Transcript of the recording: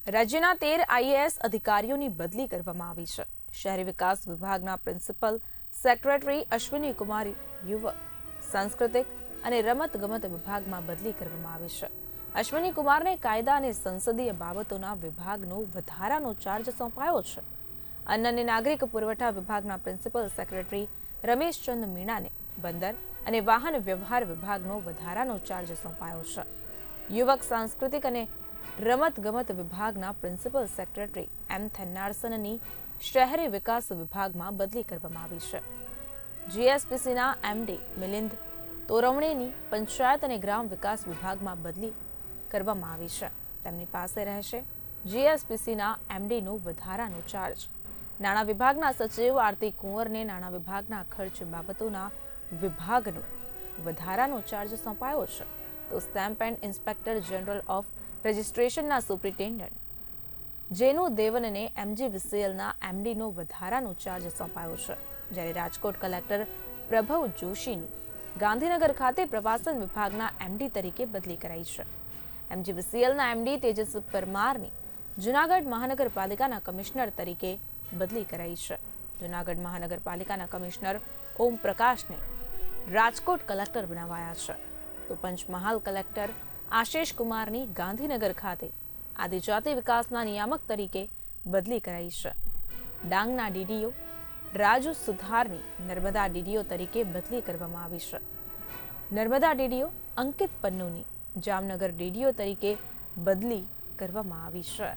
રાજ્યના 13 આઈએએસ અધિકારીઓની બદલી કરવામાં આવી છે. શહેરી વિકાસ વિભાગના પ્રિન્સિપલ સેક્રેટરી અશ્વિની કુમારી યુવક, સાંસ્કૃતિક અને રમતગમત વિભાગમાં બદલી કરવામાં આવી છે. અશ્વિની કુમારને કાયદા અને સંસદીય બાબતોના વિભાગનો વધારાનો ચાર્જ સોંપાયો છે. અન્ન અને નાગરિક પુરવઠા વિભાગના પ્રિન્સિપલ સેક્રેટરી રમેશચંદ મીણાને બંદર અને વાહન વ્યવહાર વિભાગનો વધારાનો ચાર્જ સોંપાયો છે. યુવક, સાંસ્કૃતિક અને રમતગમત વિભાગના પ્રિન્સિપલ સેક્રેટરી એમ થન્નારસનની શહેરી વિકાસ વિભાગમાં બદલી કરવામાં આવી છે. જીએસપીસીના એમડી મિલિંદ તોરવણેની પંચાયત અને ગ્રામ વિકાસ વિભાગમાં બદલી કરવામાં આવી છે. તેમની પાસે રહેશે જીએસપીસીના એમડીનો વધારાનો ચાર્જ. નાણાં વિભાગના સચિવ આરતી કુંવરને નાણાં વિભાગના ખર્ચ બાબતોના વિભાગનો વધારાનો ચાર્જ સોંપાયો છે. તો stamp and inspector general of રજિસ્ટ્રેશનના સુપ્રિન્ટેન્ડન્ટ જેનુ દેવનને એમજીવીસીએલના એમડીનો વધારાનો ચાર્જ સોંપાયો છે. જ્યારે રાજકોટ કલેક્ટર પ્રભવ જોશીની ગાંધીનગર ખાતે પ્રવાસન વિભાગના એમડી તરીકે બદલી કરાઈ છે. એમજીવીસીએલના એમડી તેજસ પરમારની જૂનાગઢ મહાનગરપાલિકાના કમિશનર તરીકે બદલી કરાઈ છે. જૂનાગઢ મહાનગરપાલિકાના કમિશનર ઓમ પ્રકાશને રાજકોટ કલેક્ટર બનાવાયા છે. તો પંચમહાલ કલેક્ટર આશિષ કુમારની ગાંધીનગર ખાતે આદિજાતિ વિકાસના નિયામક તરીકે બદલી કરાઈ છે. ડાંગના ડીડીઓ રાજુ સુથારની નર્મદા ડીડીઓ તરીકે બદલી કરવામાં આવી છે. નર્મદા ડીડીઓ અંકિત પન્નુની જામનગર ડીડીઓ તરીકે બદલી કરવામાં આવી છે.